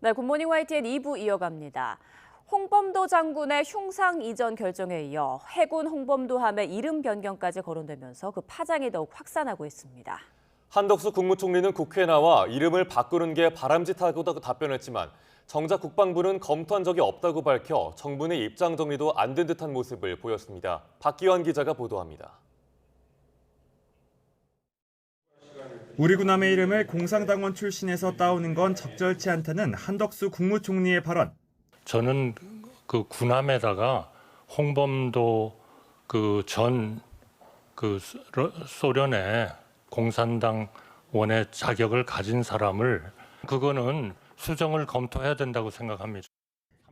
네, 굿모닝 YTN 2부 이어갑니다. 홍범도 장군의 흉상 이전 결정에 이어 해군 홍범도함의 이름 변경까지 거론되면서 그 파장이 더욱 확산하고 있습니다. 한덕수 국무총리는 국회에 나와 이름을 바꾸는 게 바람직하다고 답변했지만 정작 국방부는 검토한 적이 없다고 밝혀 정부 내 입장 정리도 안 된 듯한 모습을 보였습니다. 박기환 기자가 보도합니다. 우리 군함의 이름을 공산당원 출신에서 따오는 건 적절치 않다는 한덕수 국무총리의 발언. 저는 그 군함에다가 홍범도 전 소련의 공산당원의 자격을 가진 사람을 그거는 수정을 검토해야 된다고 생각합니다.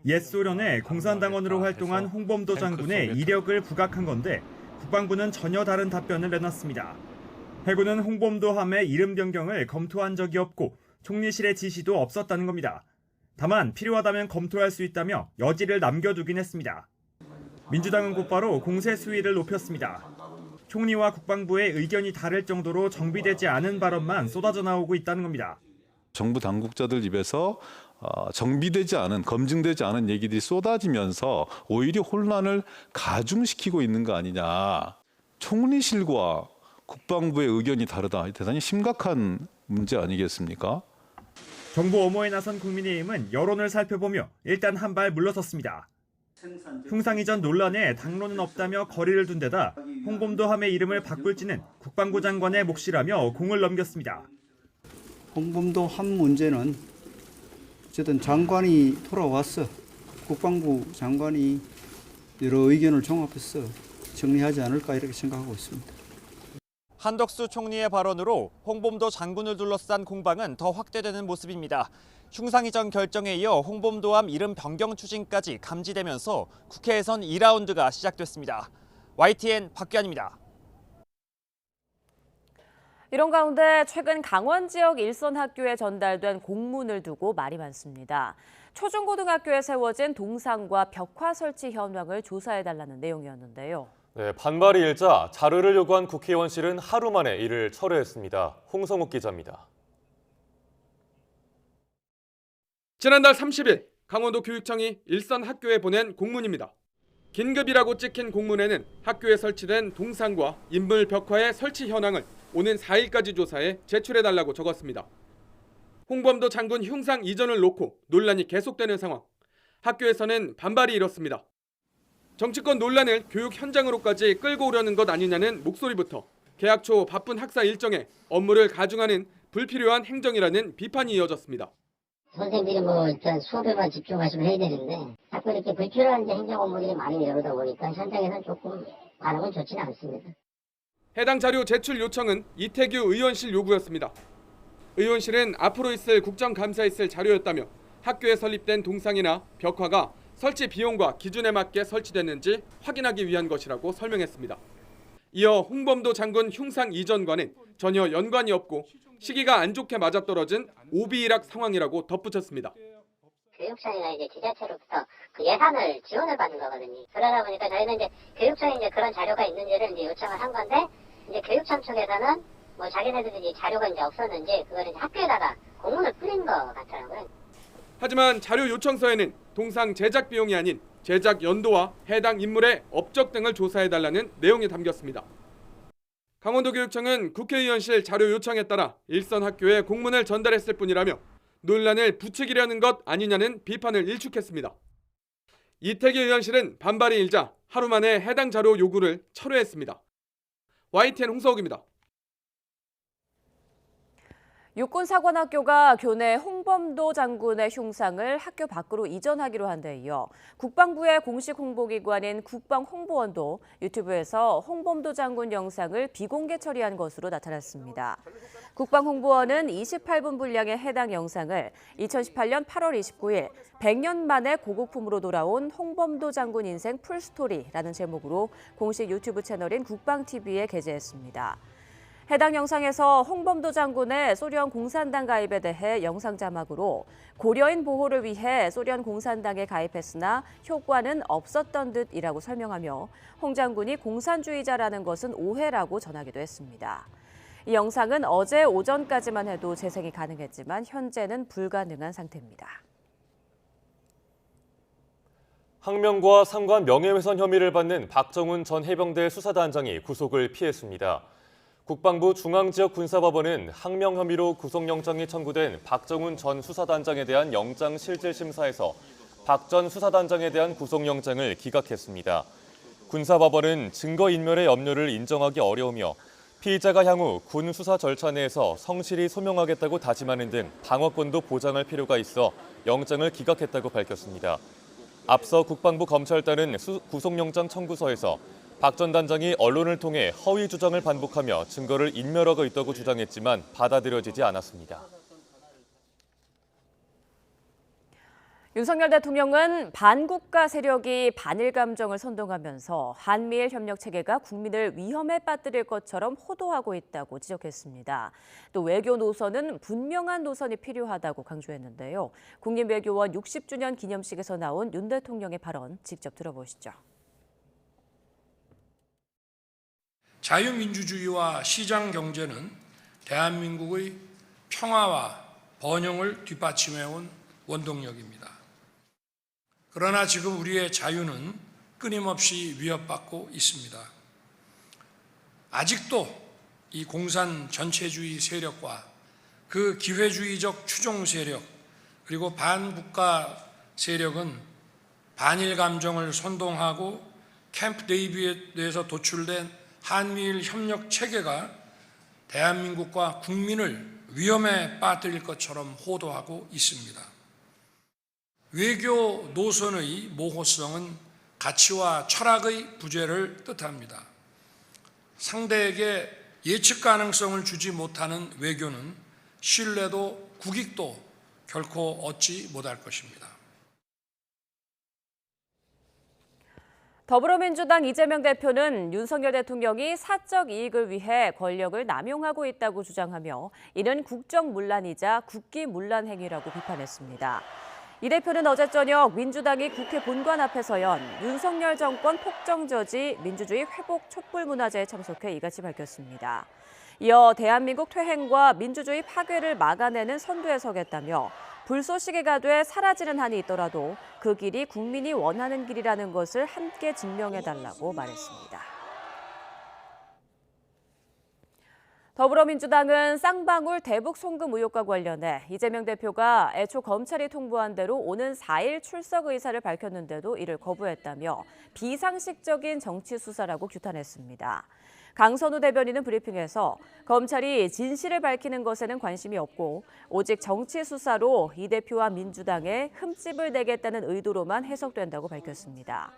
옛 소련의 공산당원으로 활동한 홍범도 장군의 이력을 부각한 건데 국방부는 전혀 다른 답변을 내놨습니다. 해군은 홍범도함의 이름 변경을 검토한 적이 없고 총리실의 지시도 없었다는 겁니다. 다만 필요하다면 검토할 수 있다며 여지를 남겨두긴 했습니다. 민주당은 곧바로 공세 수위를 높였습니다. 총리와 국방부의 의견이 다를 정도로 정비되지 않은 발언만 쏟아져 나오고 있다는 겁니다. 정부 당국자들 입에서 정비되지 않은, 검증되지 않은 얘기들이 쏟아지면서 오히려 혼란을 가중시키고 있는 거 아니냐. 총리실과 국방부의 의견이 다르다. 대단히 심각한 문제 아니겠습니까? 정부 엄호에 나선 국민의힘은 여론을 살펴보며 일단 한 발 물러섰습니다. 흉상 이전 논란에 당론은 없다며 거리를 둔 데다 홍범도함의 이름을 바꿀지는 국방부 장관의 몫이라며 공을 넘겼습니다. 홍범도함 문제는 어쨌든 장관이 돌아왔어. 국방부 장관이 여러 의견을 종합해서 정리하지 않을까 이렇게 생각하고 있습니다. 한덕수 총리의 발언으로 홍범도 장군을 둘러싼 공방은 더 확대되는 모습입니다. 흉상 이전 결정에 이어 홍범도함 이름 변경 추진까지 감지되면서 국회에선 2라운드가 시작됐습니다. YTN 박기환입니다. 이런 가운데 최근 강원 지역 일선 학교에 전달된 공문을 두고 말이 많습니다. 초중고등학교에 세워진 동상과 벽화 설치 현황을 조사해달라는 내용이었는데요. 네, 반발이 일자 자료를 요구한 국회의원실은 하루 만에 이를 철회했습니다. 홍성욱 기자입니다. 지난달 30일 강원도 교육청이 일선 학교에 보낸 공문입니다. 긴급이라고 찍힌 공문에는 학교에 설치된 동상과 인물 벽화의 설치 현황을 오는 4일까지 조사해 제출해달라고 적었습니다. 홍범도 장군 흉상 이전을 놓고 논란이 계속되는 상황. 학교에서는 반발이 일었습니다. 정치권 논란을 교육 현장으로까지 끌고 오려는 것 아니냐는 목소리부터 개학 초 바쁜 학사 일정에 업무를 가중하는 불필요한 행정이라는 비판이 이어졌습니다. 선생님들이 일단 수업에만 집중하시면 해야 되는데 자꾸 이렇게 불필요한 행정 업무들이 많이 이러다 보니까 현장에서는 조금 반응은 좋지는 않습니다. 해당 자료 제출 요청은 이태규 의원실 요구였습니다. 의원실은 앞으로 있을 국정감사에 있을 자료였다며 학교에 설립된 동상이나 벽화가 설치 비용과 기준에 맞게 설치됐는지 확인하기 위한 것이라고 설명했습니다. 이어 홍범도 장군 흉상 이전과는 전혀 연관이 없고 시기가 안 좋게 맞아떨어진 오비일학 상황이라고 덧붙였습니다. 교육청이나 지자체로부터 그 예산을 지원을 받는 거거든요. 그러다 보니까 저희는 교육청에 그런 자료가 있는지를 요청을 한 건데 교육청 쪽에서는 자기네들이 자료가 없었는지 그걸 학교에다가 공문을 뿌린 것 같더라고요. 하지만 자료 요청서에는 동상 제작 비용이 아닌 제작 연도와 해당 인물의 업적 등을 조사해달라는 내용이 담겼습니다. 강원도교육청은 국회의원실 자료 요청에 따라 일선 학교에 공문을 전달했을 뿐이라며 논란을 부추기려는 것 아니냐는 비판을 일축했습니다. 이태규 의원실은 반발이 일자 하루 만에 해당 자료 요구를 철회했습니다. YTN 홍서욱입니다. 육군사관학교가 교내 홍범도 장군의 흉상을 학교 밖으로 이전하기로 한 데 이어 국방부의 공식 홍보기관인 국방홍보원도 유튜브에서 홍범도 장군 영상을 비공개 처리한 것으로 나타났습니다. 국방홍보원은 28분 분량의 해당 영상을 2018년 8월 29일 100년 만에 고국품으로 돌아온 홍범도 장군 인생 풀스토리라는 제목으로 공식 유튜브 채널인 국방TV에 게재했습니다. 해당 영상에서 홍범도 장군의 소련 공산당 가입에 대해 영상 자막으로 고려인 보호를 위해 소련 공산당에 가입했으나 효과는 없었던 듯이라고 설명하며 홍 장군이 공산주의자라는 것은 오해라고 전하기도 했습니다. 이 영상은 어제 오전까지만 해도 재생이 가능했지만 현재는 불가능한 상태입니다. 항명과 상관 명예훼손 혐의를 받는 박정훈 전 해병대 수사단장이 구속을 피했습니다. 국방부 중앙지역군사법원은 항명 혐의로 구속영장이 청구된 박정훈 전 수사단장에 대한 영장실질심사에서 박 전 수사단장에 대한 구속영장을 기각했습니다. 군사법원은 증거인멸의 염려를 인정하기 어려우며 피의자가 향후 군 수사 절차 내에서 성실히 소명하겠다고 다짐하는 등 방어권도 보장할 필요가 있어 영장을 기각했다고 밝혔습니다. 앞서 국방부 검찰단은 구속영장 청구서에서 박 전 단장이 언론을 통해 허위 주장을 반복하며 증거를 인멸하고 있다고 주장했지만 받아들여지지 않았습니다. 윤석열 대통령은 반국가 세력이 반일 감정을 선동하면서 한미일 협력 체계가 국민을 위험에 빠뜨릴 것처럼 호도하고 있다고 지적했습니다. 또 외교 노선은 분명한 노선이 필요하다고 강조했는데요. 국립외교원 60주년 기념식에서 나온 윤 대통령의 발언 직접 들어보시죠. 자유민주주의와 시장 경제는 대한민국의 평화와 번영을 뒷받침해온 원동력입니다. 그러나 지금 우리의 자유는 끊임없이 위협받고 있습니다. 아직도 이 공산 전체주의 세력과 그 기회주의적 추종 세력 그리고 반국가 세력은 반일 감정을 선동하고 캠프 데이비드에서 도출된 한미일 협력 체계가 대한민국과 국민을 위험에 빠뜨릴 것처럼 호도하고 있습니다. 외교 노선의 모호성은 가치와 철학의 부재를 뜻합니다. 상대에게 예측 가능성을 주지 못하는 외교는 신뢰도 국익도 결코 얻지 못할 것입니다. 더불어민주당 이재명 대표는 윤석열 대통령이 사적 이익을 위해 권력을 남용하고 있다고 주장하며 이는 국정문란이자 국기문란 행위라고 비판했습니다. 이 대표는 어제 저녁 민주당이 국회 본관 앞에서 연 윤석열 정권 폭정저지 민주주의 회복 촛불문화제에 참석해 이같이 밝혔습니다. 이어 대한민국 퇴행과 민주주의 파괴를 막아내는 선두에 서겠다며 불쏘시개가 돼 사라지는 한이 있더라도 그 길이 국민이 원하는 길이라는 것을 함께 증명해달라고 말했습니다. 더불어민주당은 쌍방울 대북 송금 의혹과 관련해 이재명 대표가 애초 검찰이 통보한 대로 오는 4일 출석 의사를 밝혔는데도 이를 거부했다며 비상식적인 정치 수사라고 규탄했습니다. 강선우 대변인은 브리핑에서 검찰이 진실을 밝히는 것에는 관심이 없고 오직 정치 수사로 이 대표와 민주당에 흠집을 내겠다는 의도로만 해석된다고 밝혔습니다.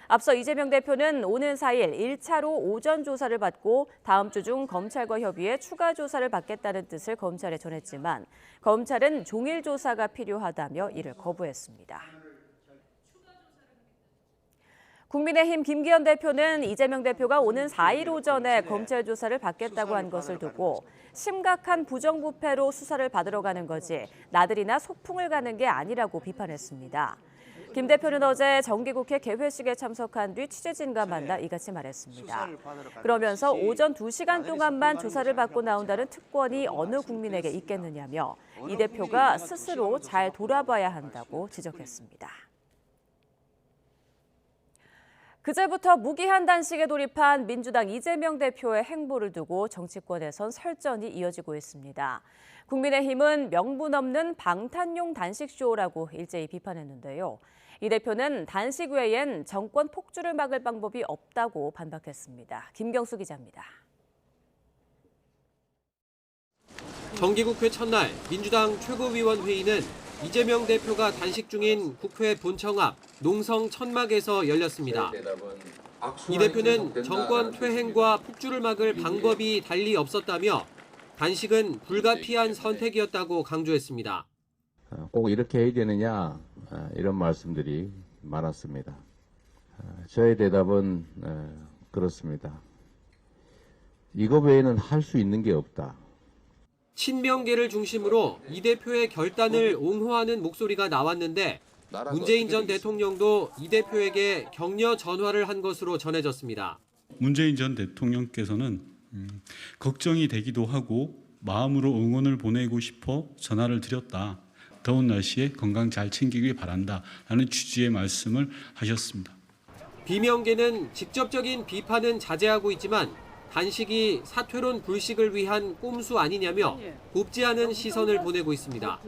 앞서 이재명 대표는 오는 4일 1차로 오전 조사를 받고 다음 주 중 검찰과 협의해 추가 조사를 받겠다는 뜻을 검찰에 전했지만 검찰은 종일 조사가 필요하다며 이를 거부했습니다. 국민의힘 김기현 대표는 이재명 대표가 오는 4일 오전에 검찰 조사를 받겠다고 한 것을 두고 심각한 부정부패로 수사를 받으러 가는 거지 나들이나 소풍을 가는 게 아니라고 비판했습니다. 김 대표는 어제 정기국회 개회식에 참석한 뒤 취재진과 만나 이같이 말했습니다. 그러면서 오전 2시간 동안만 조사를 받고 나온다는 특권이 어느 국민에게 있겠느냐며 이 대표가 스스로 잘 돌아봐야 한다고 지적했습니다. 그제부터 무기한 단식에 돌입한 민주당 이재명 대표의 행보를 두고 정치권에선 설전이 이어지고 있습니다. 국민의힘은 명분 없는 방탄용 단식쇼라고 일제히 비판했는데요. 이 대표는 단식 외엔 정권 폭주를 막을 방법이 없다고 반박했습니다. 김경수 기자입니다. 정기국회 첫날 민주당 최고위원 회의는 이재명 대표가 단식 중인 국회 본청 앞 농성 천막에서 열렸습니다. 이 대표는 정권 퇴행과 폭주를 막을 방법이 달리 없었다며 단식은 불가피한 선택이었다고 강조했습니다. 꼭 이렇게 해야 되느냐 이런 말씀들이 많았습니다. 저의 대답은 그렇습니다. 이거 외에는 할 수 있는 게 없다. 친명계를 중심으로 이 대표의 결단을 옹호하는 목소리가 나왔는데 문재인 전 대통령도 이 대표에게 격려 전화를 한 것으로 전해졌습니다. 문재인 전 대통령께서는 걱정이 되기도 하고 마음으로 응원을 보내고 싶어 전화를 드렸다. 더운 날씨에 건강 잘 챙기길 바란다라는 취지의 말씀을 하셨습니다. 비명계는 직접적인 비판은 자제하고 있지만 단식이 사퇴론 불식을 위한 꼼수 아니냐며 곱지 않은 시선을 보내고 있습니다.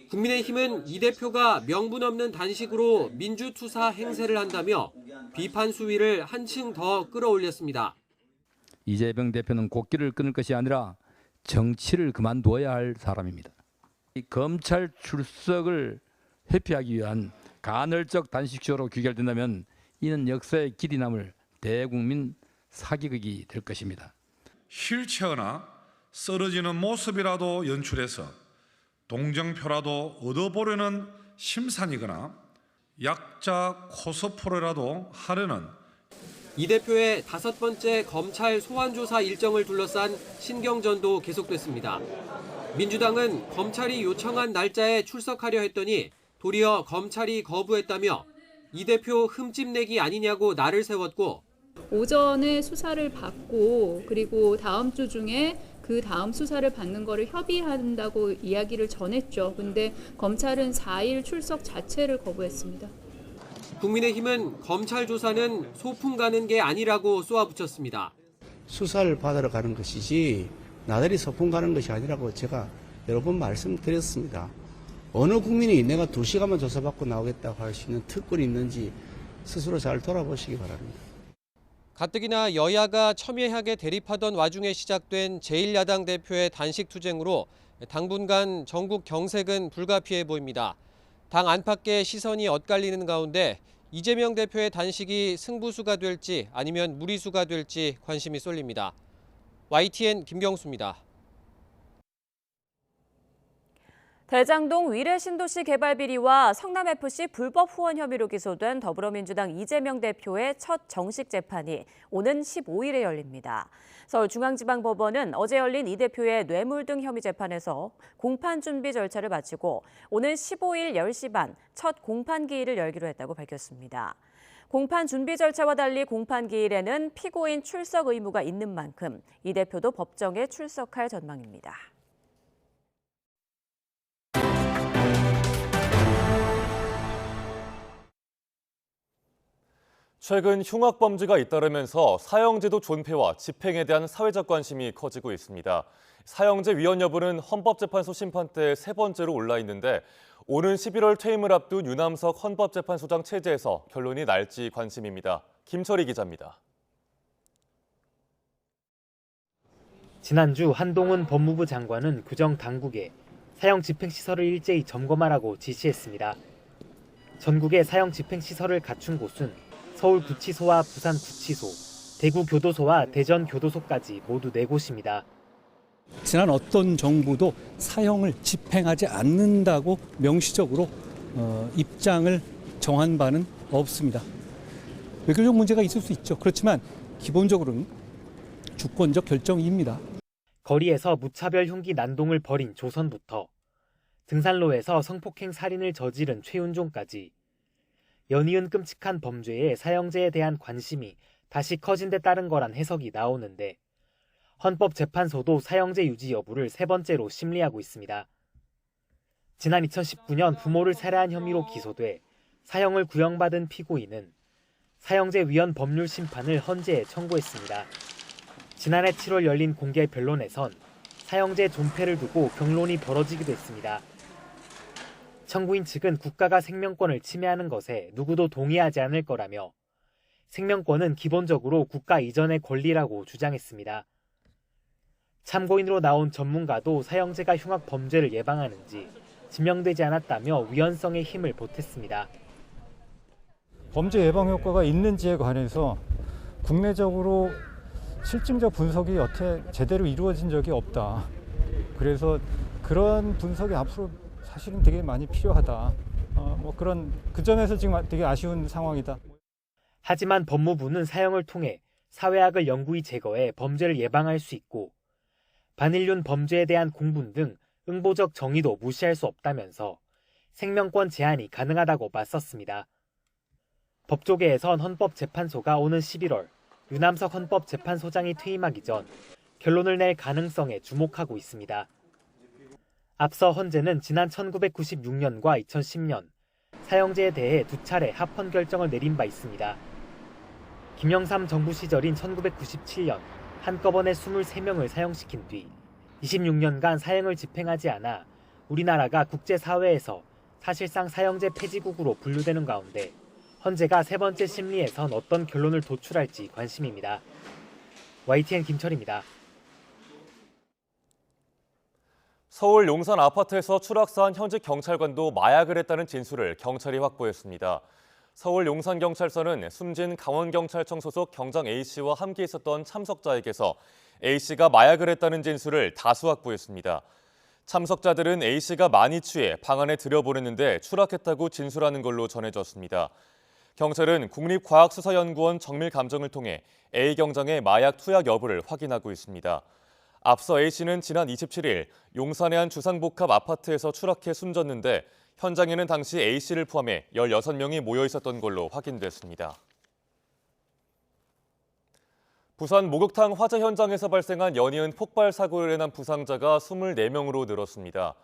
국민의힘은 이 대표가 명분 없는 단식으로 민주투사 행세를 한다며 비판 수위를 한층 더 끌어올렸습니다. 이재명 대표는 곡기를 끊을 것이 아니라 정치를 그만두어야 할 사람입니다. 이 검찰 출석을 회피하기 위한 간헐적 단식쇼로 귀결된다면 이는 역사의 길이 남을 대국민 사기극이 될 것입니다. 휠체어나 쓰러지는 모습이라도 연출해서 동정표라도 얻어보려는 심산이거나 약자 코스프레라도 하려는 이 대표의 5번째 검찰 소환조사 일정을 둘러싼 신경전도 계속됐습니다. 민주당은 검찰이 요청한 날짜에 출석하려 했더니 도리어 검찰이 거부했다며 이 대표 흠집내기 아니냐고 날을 세웠고 오전에 수사를 받고 그리고 다음 주 중에 그 다음 수사를 받는 거를 협의한다고 이야기를 전했죠. 근데 검찰은 4일 출석 자체를 거부했습니다. 국민의힘은 검찰 조사는 소풍 가는 게 아니라고 쏘아붙였습니다. 수사를 받으러 가는 것이지 나들이 소풍 가는 것이 아니라고 제가 여러 번 말씀드렸습니다. 어느 국민이 내가 2시간만 조사받고 나오겠다고 할 수 있는 특권이 있는지 스스로 잘 돌아보시기 바랍니다. 가뜩이나 여야가 첨예하게 대립하던 와중에 시작된 제1야당 대표의 단식 투쟁으로 당분간 전국 경색은 불가피해 보입니다. 당 안팎의 시선이 엇갈리는 가운데 이재명 대표의 단식이 승부수가 될지 아니면 무리수가 될지 관심이 쏠립니다. YTN 김경수입니다. 대장동 위례 신도시 개발 비리와 성남FC 불법 후원 혐의로 기소된 더불어민주당 이재명 대표의 첫 정식 재판이 오는 15일에 열립니다. 서울중앙지방법원은 어제 열린 이 대표의 뇌물 등 혐의 재판에서 공판 준비 절차를 마치고 오는 15일 10시 반 첫 공판 기일을 열기로 했다고 밝혔습니다. 공판 준비 절차와 달리 공판 기일에는 피고인 출석 의무가 있는 만큼 이 대표도 법정에 출석할 전망입니다. 최근 흉악범죄가 잇따르면서 사형제도 존폐와 집행에 대한 사회적 관심이 커지고 있습니다. 사형제 위헌 여부는 헌법재판소 심판대에 3번째로 올라 있는데 오는 11월 퇴임을 앞둔 유남석 헌법재판소장 체제에서 결론이 날지 관심입니다. 김철희 기자입니다. 지난주 한동훈 법무부 장관은 규정 당국에 사형 집행시설을 일제히 점검하라고 지시했습니다. 전국의 사형 집행시설을 갖춘 곳은 서울구치소와 부산구치소, 대구교도소와 대전교도소까지 모두 4곳입니다. 지난 어떤 정부도 사형을 집행하지 않는다고 명시적으로 입장을 정한 바는 없습니다. 외교적 문제가 있을 수 있죠. 그렇지만 기본적으로는 주권적 결정입니다. 거리에서 무차별 흉기 난동을 벌인 조선부터 등산로에서 성폭행 살인을 저지른 최윤종까지 연이은 끔찍한 범죄에 사형제에 대한 관심이 다시 커진 데 따른 거란 해석이 나오는데 헌법재판소도 사형제 유지 여부를 3번째로 심리하고 있습니다. 지난 2019년 부모를 살해한 혐의로 기소돼 사형을 구형받은 피고인은 사형제 위헌 법률 심판을 헌재에 청구했습니다. 지난해 7월 열린 공개 변론에선 사형제 존폐를 두고 경론이 벌어지기도 했습니다. 청구인 측은 국가가 생명권을 침해하는 것에 누구도 동의하지 않을 거라며 생명권은 기본적으로 국가 이전의 권리라고 주장했습니다. 참고인으로 나온 전문가도 사형제가 흉악 범죄를 예방하는지 증명되지 않았다며 위헌성에 힘을 보탰습니다. 범죄 예방 효과가 있는지에 관해서 국내적으로 실증적 분석이 여태 제대로 이루어진 적이 없다. 그래서 그런 분석이 앞으로 사실은 되게 많이 필요하다. 그 점에서 지금 되게 아쉬운 상황이다. 하지만 법무부는 사형을 통해 사회악을 영구히 제거해 범죄를 예방할 수 있고 반인륜 범죄에 대한 공분 등 응보적 정의도 무시할 수 없다면서 생명권 제한이 가능하다고 맞섰습니다. 법조계에선 헌법재판소가 오는 11월 유남석 헌법재판소장이 퇴임하기 전 결론을 낼 가능성에 주목하고 있습니다. 앞서 헌재는 지난 1996년과 2010년 사형제에 대해 2차례 합헌 결정을 내린 바 있습니다. 김영삼 정부 시절인 1997년 한꺼번에 23명을 사형시킨 뒤 26년간 사형을 집행하지 않아 우리나라가 국제사회에서 사실상 사형제 폐지국으로 분류되는 가운데 헌재가 세 번째 심리에선 어떤 결론을 도출할지 관심입니다. YTN 김철입니다. 서울 용산 아파트에서 추락사한 현직 경찰관도 마약을 했다는 진술을 경찰이 확보했습니다. 서울 용산경찰서는 숨진 강원경찰청 소속 경장 A씨와 함께 있었던 참석자에게서 A씨가 마약을 했다는 진술을 다수 확보했습니다. 참석자들은 A씨가 많이 취해 방 안에 들여보냈는데 추락했다고 진술하는 걸로 전해졌습니다. 경찰은 국립과학수사연구원 정밀 감정을 통해 A 경장의 마약 투약 여부를 확인하고 있습니다. 앞서 A씨는 지난 27일 용산의 한 주상복합 아파트에서 추락해 숨졌는데 현장에는 당시 A씨를 포함해 16명이 모여 있었던 걸로 확인됐습니다. 부산 목욕탕 화재 현장에서 발생한 연이은 폭발 사고로 인한 부상자가 24명으로 늘었습니다.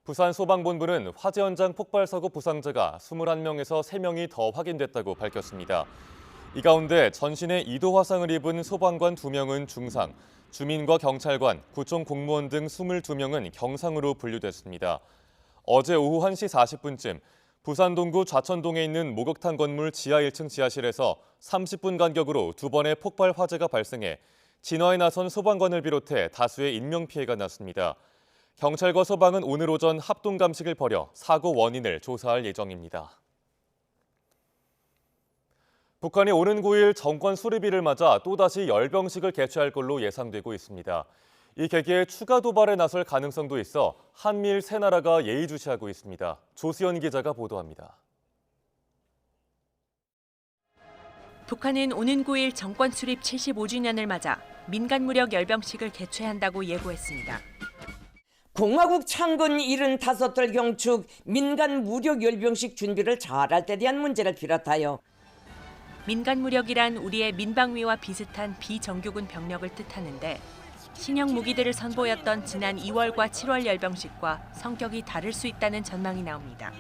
부산 소방본부는 화재 현장 폭발 사고 부상자가 21명에서 3명이 더 확인됐다고 밝혔습니다. 이 가운데 전신에 2도 화상을 입은 소방관 2명은 중상, 주민과 경찰관, 구청 공무원 등 22명은 경상으로 분류됐습니다. 어제 오후 1시 40분쯤 부산 동구 좌천동에 있는 목욕탕 건물 지하 1층 지하실에서 30분 간격으로 2번의 폭발 화재가 발생해 진화에 나선 소방관을 비롯해 다수의 인명피해가 났습니다. 경찰과 소방은 오늘 오전 합동 감식을 벌여 사고 원인을 조사할 예정입니다. 북한이 오는 9일 정권 수립일을 맞아 또다시 열병식을 개최할 걸로 예상되고 있습니다. 이 계기에 추가 도발에 나설 가능성도 있어 한미일 세 나라가 예의주시하고 있습니다. 조수연 기자가 보도합니다. 북한은 오는 9일 정권 수립 75주년을 맞아 민간 무력 열병식을 개최한다고 예고했습니다. 공화국 창건 75달 경축 민간 무력 열병식 준비를 잘할 때 대한 문제를 비롯하여 민간 무력이란 우리의 민방위와 비슷한 비정규군 병력을 뜻하는데 신형 무기들을 선보였던 지난 2월과 7월 열병식과 성격이 다를 수 있다는 전망이 나옵니다.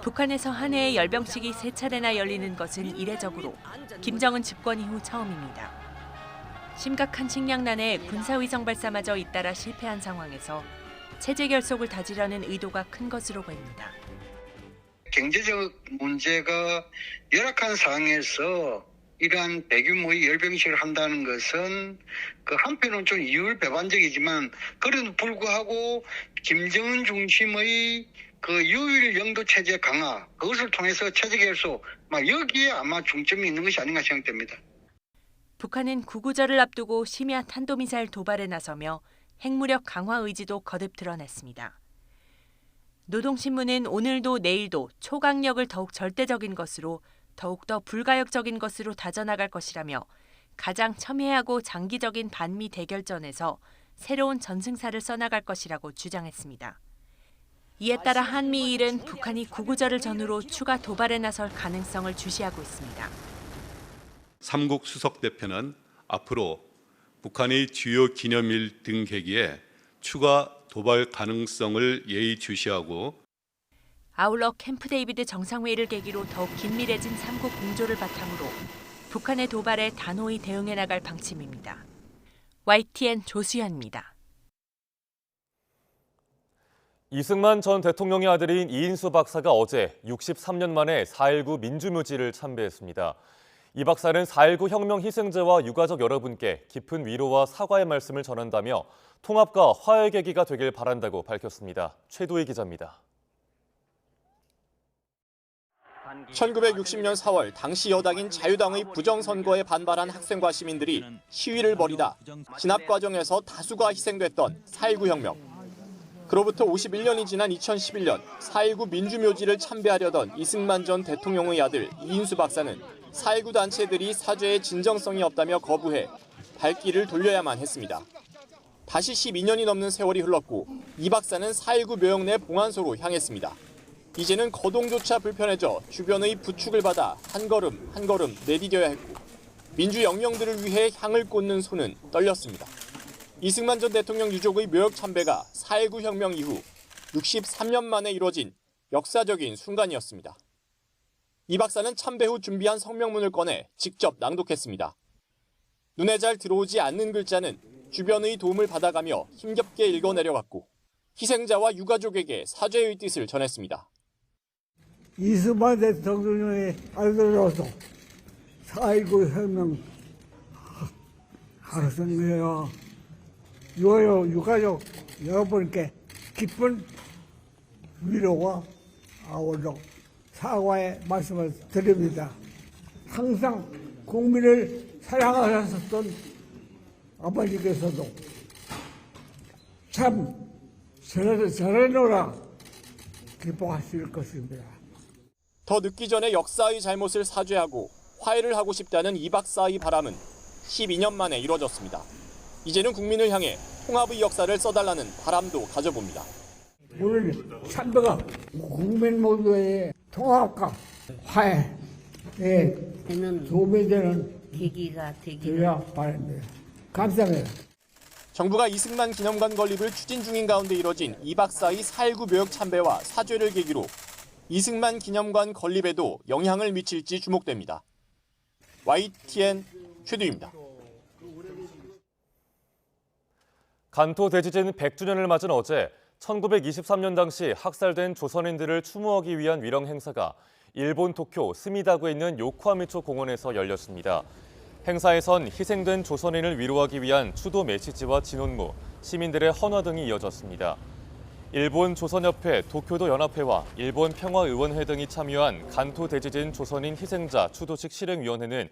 북한에서 한 해에 열병식이 3차례나 열리는 것은 이례적으로 김정은 집권 이후 처음입니다. 심각한 식량난에 군사위성 발사마저 잇따라 실패한 상황에서 체제 결속을 다지려는 의도가 큰 것으로 보입니다. 경제적 문제가 열악한 상황에서 이러한 대규모의 열병식을 한다는 것은 그 한편으로는 좀 이율배반적이지만 그래도 불구하고 김정은 중심의 그 유일 영도 체제 강화 그것을 통해서 체제 결속 여기에 아마 중점이 있는 것이 아닌가 생각됩니다. 북한은 구구절을 앞두고 심야 탄도미사일 도발에 나서며 핵무력 강화 의지도 거듭 드러냈습니다. 노동신문은 오늘도 내일도 초강력을 더욱 절대적인 것으로 더욱더 불가역적인 것으로 다져나갈 것이라며 가장 첨예하고 장기적인 반미 대결전에서 새로운 전승사를 써나갈 것이라고 주장했습니다. 이에 따라 한미일은 북한이 구구절을 전후로 추가 도발에 나설 가능성을 주시하고 있습니다. 삼국 수석 대표는 앞으로 북한의 주요 기념일 등 계기에 추가 도발 가능성을 예의주시하고 아울러 캠프 데이비드 정상회의를 계기로 더욱 긴밀해진 삼국 공조를 바탕으로 북한의 도발에 단호히 대응해 나갈 방침입니다. YTN 조수연입니다. 이승만 전 대통령의 아들인 이인수 박사가 어제 63년 만에 4.19 민주묘지를 참배했습니다. 이 박사는 4.19 혁명 희생자와 유가족 여러분께 깊은 위로와 사과의 말씀을 전한다며 통합과 화해의 계기가 되길 바란다고 밝혔습니다. 최도희 기자입니다. 1960년 4월 당시 여당인 자유당의 부정선거에 반발한 학생과 시민들이 시위를 벌이다 진압 과정에서 다수가 희생됐던 4.19 혁명. 그로부터 51년이 지난 2011년 4.19 민주묘지를 참배하려던 이승만 전 대통령의 아들 이인수 박사는 4.19 단체들이 사죄에 진정성이 없다며 거부해 발길을 돌려야만 했습니다. 다시 12년이 넘는 세월이 흘렀고 이 박사는 4.19 묘역 내 봉안소로 향했습니다. 이제는 거동조차 불편해져 주변의 부축을 받아 한 걸음 한 걸음 내디뎌야 했고 민주 영령들을 위해 향을 꽂는 손은 떨렸습니다. 이승만 전 대통령 유족의 묘역 참배가 4.19 혁명 이후 63년 만에 이뤄진 역사적인 순간이었습니다. 이 박사는 참배 후 준비한 성명문을 꺼내 직접 낭독했습니다. 눈에 잘 들어오지 않는 글자는 주변의 도움을 받아가며 힘겹게 읽어내려갔고 희생자와 유가족에게 사죄의 뜻을 전했습니다. 이승만 대통령의 아들로서 4.19 혁명 학생회와 유가족 여러분께 깊은 위로와 아울러 사과의 말씀을 드립니다. 항상 국민을 사랑하셨던 아버지께서도 참 잘해놓으라 기뻐하실 것입니다. 더 늦기 전에 역사의 잘못을 사죄하고 화해를 하고 싶다는 이 박사의 바람은 12년 만에 이뤄졌습니다. 이제는 국민을 향해 통합의 역사를 써달라는 바람도 가져봅니다. 오늘 참배가 국민 모두의 통합과 화해에 도움이 되는 계기가 되기를 바랍니다. 감사합니다. 정부가 이승만 기념관 건립을 추진 중인 가운데 이뤄진 이 박사의 4.19 묘역 참배와 사죄를 계기로 이승만 기념관 건립에도 영향을 미칠지 주목됩니다. YTN 최두입니다. 간토 대지진 100주년을 맞은 어제 1923년 당시 학살된 조선인들을 추모하기 위한 위령 행사가 일본 도쿄 스미다구에 있는 요코하미초 공원에서 열렸습니다. 행사에선 희생된 조선인을 위로하기 위한 추도 메시지와 진혼무, 시민들의 헌화 등이 이어졌습니다. 일본 조선협회, 도쿄도 연합회와 일본 평화의원회 등이 참여한 간토 대지진 조선인 희생자 추도식 실행위원회는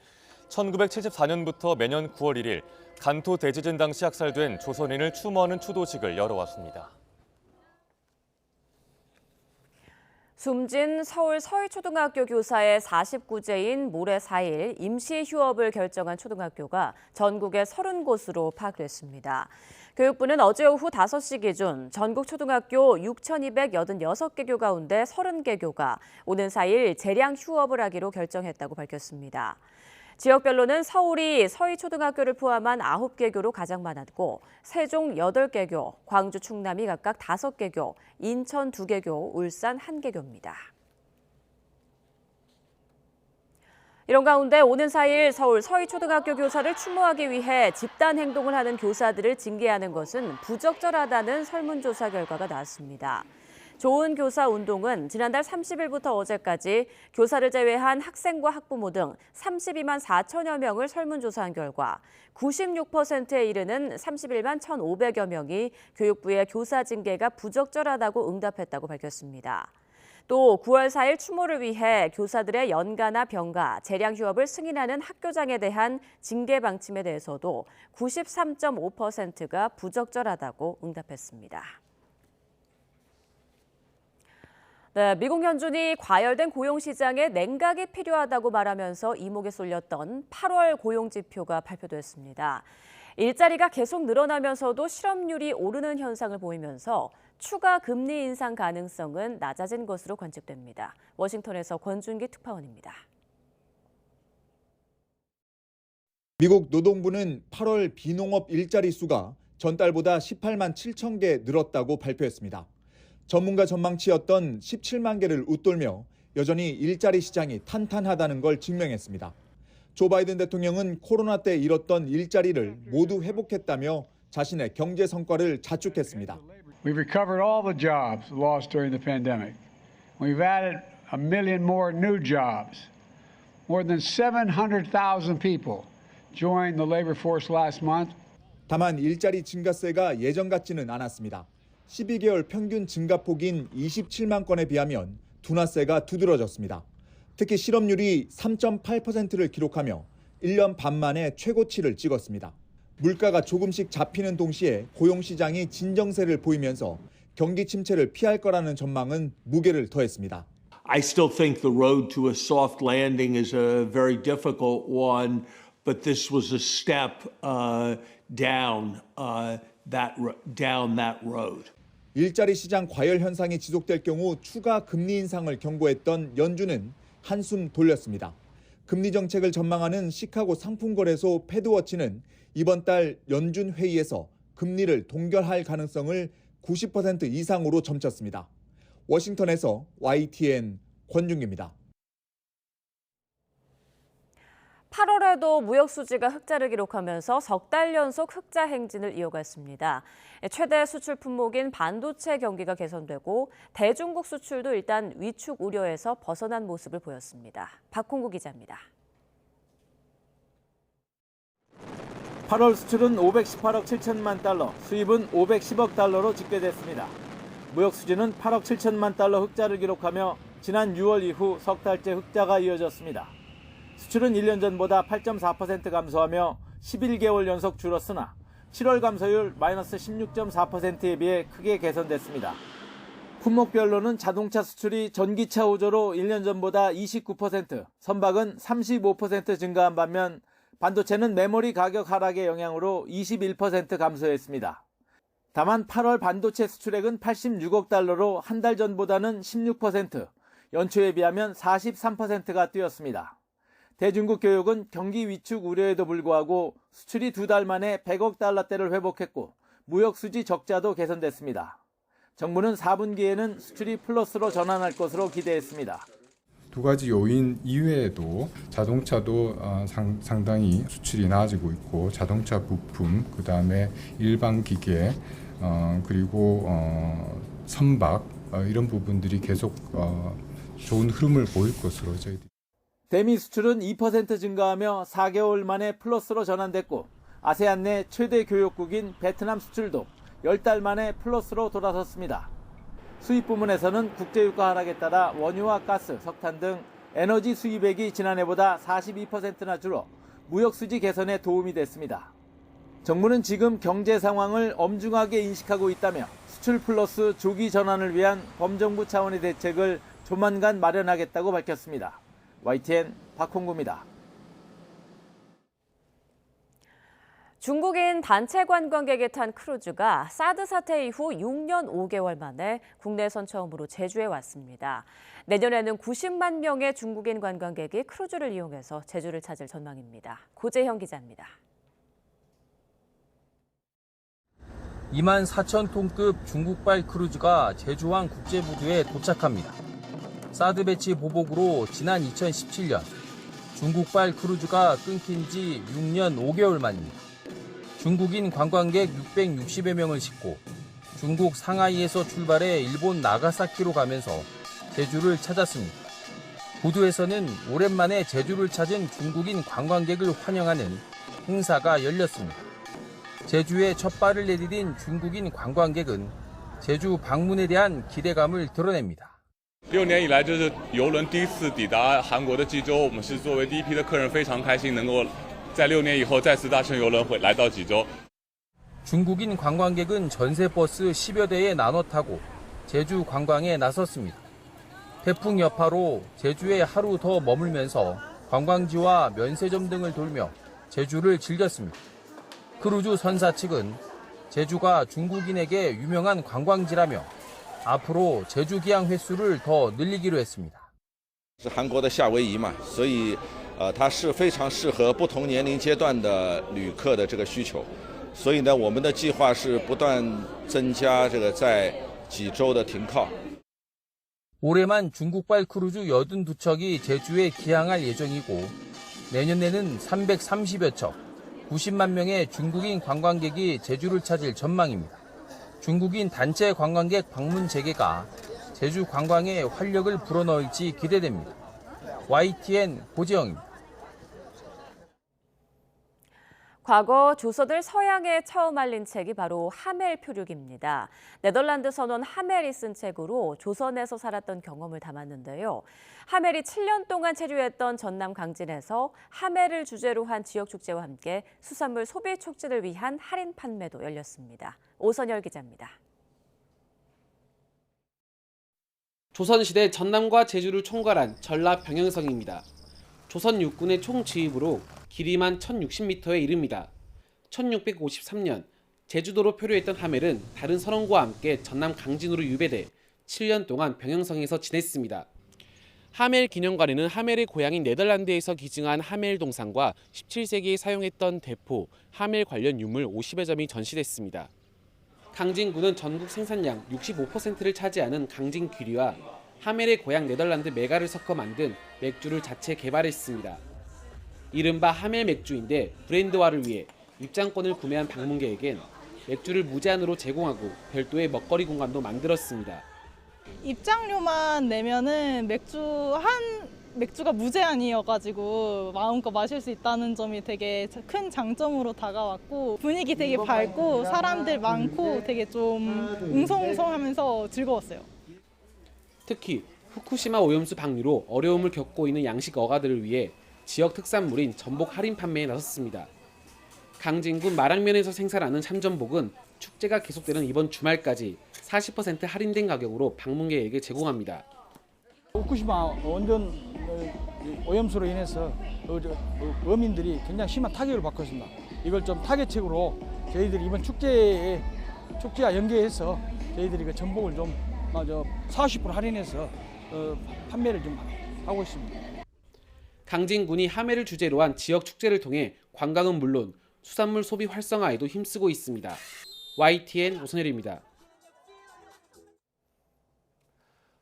1974년부터 매년 9월 1일 간토 대지진 당시 학살된 조선인을 추모하는 추도식을 열어왔습니다. 숨진 서울 서희초등학교 교사의 49제인 모레 4일 임시 휴업을 결정한 초등학교가 전국의 30곳으로 파악됐습니다. 교육부는 어제 오후 5시 기준 전국 초등학교 6,286개교 가운데 30개교가 오는 4일 재량 휴업을 하기로 결정했다고 밝혔습니다. 지역별로는 서울이 서희초등학교를 포함한 9개교로 가장 많았고 세종 8개교, 광주 충남이 각각 5개교, 인천 2개교, 울산 1개교입니다. 이런 가운데 오는 4일 서울 서희초등학교 교사를 추모하기 위해 집단 행동을 하는 교사들을 징계하는 것은 부적절하다는 설문조사 결과가 나왔습니다. 좋은 교사 운동은 지난달 30일부터 어제까지 교사를 제외한 학생과 학부모 등 32만 4천여 명을 설문조사한 결과 96%에 이르는 31만 1,500여 명이 교육부의 교사 징계가 부적절하다고 응답했다고 밝혔습니다. 또 9월 4일 추모를 위해 교사들의 연가나 병가, 재량 휴업을 승인하는 학교장에 대한 징계 방침에 대해서도 93.5%가 부적절하다고 응답했습니다. 네, 미국 연준이 과열된 고용시장에 냉각이 필요하다고 말하면서 이목에 쏠렸던 8월 고용지표가 발표됐습니다. 일자리가 계속 늘어나면서도 실업률이 오르는 현상을 보이면서 추가 금리 인상 가능성은 낮아진 것으로 관측됩니다. 워싱턴에서 권준기 특파원입니다. 미국 노동부는 8월 비농업 일자리 수가 전달보다 18만 7천 개 늘었다고 발표했습니다. 전문가 전망치였던 17만 개를 웃돌며 여전히 일자리 시장이 탄탄하다는 걸 증명했습니다. 조 바이든 대통령은 코로나 때 잃었던 일자리를 모두 회복했다며 자신의 경제 성과를 자축했습니다. We've recovered all the jobs lost during the pandemic. We've added 1 million more new jobs. More than 700,000 people joined the labor force last month. 다만 일자리 증가세가 예전 같지는 않았습니다. 12개월 평균 증가폭인 27만 건에 비하면 둔화세가 두드러졌습니다. 특히 실업률이 3.8%를 기록하며 1년 반 만에 최고치를 찍었습니다. 물가가 조금씩 잡히는 동시에 고용시장이 진정세를 보이면서 경기 침체를 피할 거라는 전망은 무게를 더했습니다. I still think the road to a soft landing is a very difficult one, but this was a step down that road. 일자리 시장 과열 현상이 지속될 경우 추가 금리 인상을 경고했던 연준은 한숨 돌렸습니다. 금리 정책을 전망하는 시카고 상품거래소 패드워치는 이번 달 연준 회의에서 금리를 동결할 가능성을 90% 이상으로 점쳤습니다. 워싱턴에서 YTN 권준기입니다. 8월에도 무역 수지가 흑자를 기록하면서 석 달 연속 흑자 행진을 이어갔습니다. 최대 수출 품목인 반도체 경기가 개선되고 대중국 수출도 일단 위축 우려에서 벗어난 모습을 보였습니다. 박홍구 기자입니다. 8월 수출은 518억 7천만 달러, 수입은 510억 달러로 집계됐습니다. 무역 수지는 8억 7천만 달러 흑자를 기록하며 지난 6월 이후 석 달째 흑자가 이어졌습니다. 수출은 1년 전보다 8.4% 감소하며 11개월 연속 줄었으나 7월 감소율 마이너스 16.4%에 비해 크게 개선됐습니다. 품목별로는 자동차 수출이 전기차 우조로 1년 전보다 29%, 선박은 35% 증가한 반면 반도체는 메모리 가격 하락의 영향으로 21% 감소했습니다. 다만 8월 반도체 수출액은 86억 달러로 한 달 전보다는 16%, 연초에 비하면 43%가 뛰었습니다. 대중국 교육은 경기 위축 우려에도 불구하고 수출이 2달 만에 100억 달러대를 회복했고 무역 수지 적자도 개선됐습니다. 정부는 4분기에는 수출이 플러스로 전환할 것으로 기대했습니다. 두 가지 요인 이외에도 자동차도 상당히 수출이 나아지고 있고 자동차 부품, 그다음에 일반 기계, 그리고 선박 이런 부분들이 계속 좋은 흐름을 보일 것으로 저희들이. 대미 수출은 2% 증가하며 4개월 만에 플러스로 전환됐고 아세안 내 최대 교역국인 베트남 수출도 10달 만에 플러스로 돌아섰습니다. 수입 부문에서는 국제유가 하락에 따라 원유와 가스, 석탄 등 에너지 수입액이 지난해보다 42%나 줄어 무역 수지 개선에 도움이 됐습니다. 정부는 지금 경제 상황을 엄중하게 인식하고 있다며 수출 플러스 조기 전환을 위한 범정부 차원의 대책을 조만간 마련하겠다고 밝혔습니다. YTN 박홍구입니다. 중국인 단체 관광객에 탄 크루즈가 사드 사태 이후 6년 5개월 만에 국내선 처음으로 제주에 왔습니다. 내년에는 90만 명의 중국인 관광객이 크루즈를 이용해서 제주를 찾을 전망입니다. 고재형 기자입니다. 2만 4천 톤급 중국발 크루즈가 제주항 국제부두에 도착합니다. 사드 배치 보복으로 지난 2017년 중국발 크루즈가 끊긴 지 6년 5개월 만입니다. 중국인 관광객 660여 명을 싣고 중국 상하이에서 출발해 일본 나가사키로 가면서 제주를 찾았습니다. 부두에서는 오랜만에 제주를 찾은 중국인 관광객을 환영하는 행사가 열렸습니다. 제주에 첫 발을 내디딘 중국인 관광객은 제주 방문에 대한 기대감을 드러냅니다. 6年以来，这是邮轮第一次抵达韩国的济州，我们是作为第一批的客人，非常开心能够在6年以后再次搭乘邮轮来到济州。 중국인 관광객은 전세버스 10여 대에 나눠 타고 제주 관광에 나섰습니다. 태풍 여파로 제주에 하루 더 머물면서 관광지와 면세점 등을 돌며 제주를 즐겼습니다. 크루즈 선사 측은 제주가 중국인에게 유명한 관광지라며 앞으로 제주 기항 횟수를 더 늘리기로 했습니다. 是韩国的夏威夷嘛，所以它是非常适合不同年龄阶段的旅客的这个需求。所以呢，我们的计划是不断增加这个在济州的停靠。 올해만 중국발 크루즈 82척이 제주에 기항할 예정이고 내년에는 330여 척, 90만 명의 중국인 관광객이 제주를 찾을 전망입니다. 중국인 단체 관광객 방문 재개가 제주 관광에 활력을 불어넣을지 기대됩니다. YTN 고재영입니다. 과거 조서들 서양에 처음 알린 책이 바로 하멜 표류기입니다. 네덜란드 선원 하멜이 쓴 책으로 조선에서 살았던 경험을 담았는데요. 하멜이 7년 동안 체류했던 전남 강진에서 하멜을 주제로 한 지역 축제와 함께 수산물 소비 촉진을 위한 할인 판매도 열렸습니다. 오선열 기자입니다. 조선시대 전남과 제주를 총괄한 전라 병영성입니다. 조선 육군의 총지휘부로 길이만 1060m에 이릅니다. 1653년 제주도로 표류했던 하멜은 다른 선원과 함께 전남 강진으로 유배돼 7년 동안 병영성에서 지냈습니다. 하멜 기념관에는 하멜의 고향인 네덜란드에서 기증한 하멜 동상과 17세기에 사용했던 대포, 하멜 관련 유물 50여 점이 전시됐습니다. 강진구는 전국 생산량 65%를 차지하는 강진 귀리와 하멜의 고향 네덜란드 메가를 섞어 만든 맥주를 자체 개발했습니다. 이른바 하멜 맥주인데 브랜드화를 위해 입장권을 구매한 방문객에겐 맥주를 무제한으로 제공하고 별도의 먹거리 공간도 만들었습니다. 입장료만 내면은 맥주가 무제한이어가지고 마음껏 마실 수 있다는 점이 되게 큰 장점으로 다가왔고, 분위기 되게 밝고 사람들 많고 되게 좀 웅성웅성하면서 즐거웠어요. 특히 후쿠시마 오염수 방류로 어려움을 겪고 있는 양식 어가들을 위해 지역 특산물인 전복 할인 판매에 나섰습니다. 강진군 마랑면에서 생산하는 참전복은 축제가 계속되는 이번 주말까지 40% 할인된 가격으로 방문객에게 제공합니다. 후쿠시마 원전 오염수로 인해서 어민들이 굉장히 심한 타격을 받고 있습니다. 이걸 좀 타겟책으로 저희들이 이번 축제와 연계해서 저희들이 그 전복을 좀 40% 할인해서 판매를 좀 하고 있습니다. 강진군이 하멜을 주제로 한 지역 축제를 통해 관광은 물론 수산물 소비 활성화에도 힘쓰고 있습니다. YTN 오선열입니다.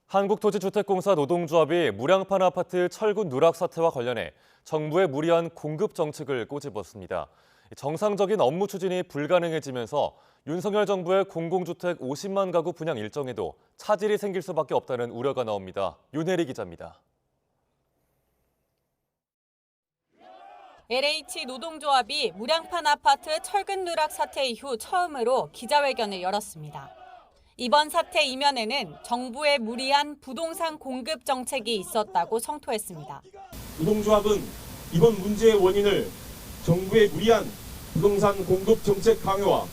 한국토지주택공사 노동조합이 무량판 아파트 철근 누락 사태와 관련해 정부의 무리한 공급 정책을 꼬집었습니다. 정상적인 업무 추진이 불가능해지면서 윤석열 정부의 공공주택 50만 가구 분양 일정에도 차질이 생길 수밖에 없다는 우려가 나옵니다. 윤혜리 기자입니다. LH 노동조합이 무량판 아파트 철근 누락 사태 이후 처음으로 기자회견을 열었습니다. 이번 사태 이면에는 정부의 무리한 부동산 공급 정책이 있었다고 성토했습니다. 노동조합은 이번 문제의 원인을 정부의 무리한 부동산 공급 정책 강요와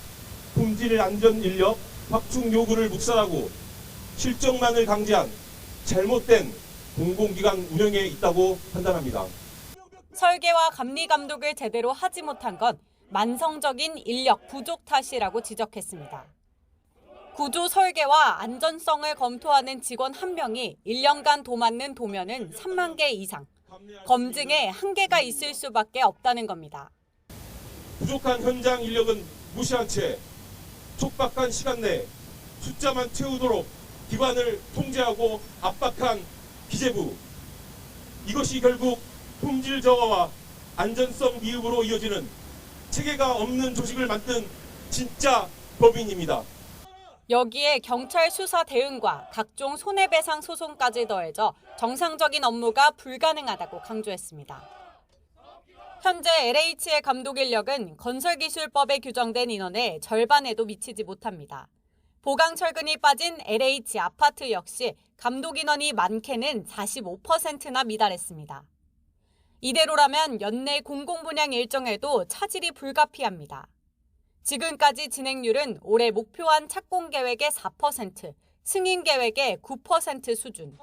품질 안전 인력 확충 요구를 묵살하고 실적만을 강제한 잘못된 공공기관 운영에 있다고 판단합니다. 설계와 감리 감독을 제대로 하지 못한 건 만성적인 인력 부족 탓이라고 지적했습니다. 구조 설계와 안전성을 검토하는 직원 1명이 1년간 도맡는 도면은 3만 개 이상, 검증에 한계가 있을 수밖에 없다는 겁니다. 부족한 현장 인력은 무시한 채 촉박한 시간 내에 숫자만 채우도록 기관을 통제하고 압박한 기재부. 이것이 결국 품질 저하와 안전성 미흡으로 이어지는 체계가 없는 조직을 만든 진짜 법인입니다. 여기에 경찰 수사 대응과 각종 손해배상 소송까지 더해져 정상적인 업무가 불가능하다고 강조했습니다. 현재 LH의 감독 인력은 건설기술법에 규정된 인원의 절반에도 미치지 못합니다. 보강철근이 빠진 LH 아파트 역시 감독 인원이 많게는 45%나 미달했습니다. 이대로라면 연내 공공분양 일정에도 차질이 불가피합니다. 지금까지 진행률은 올해 목표한 착공 계획의 4%, 승인 계획의 9% 수준.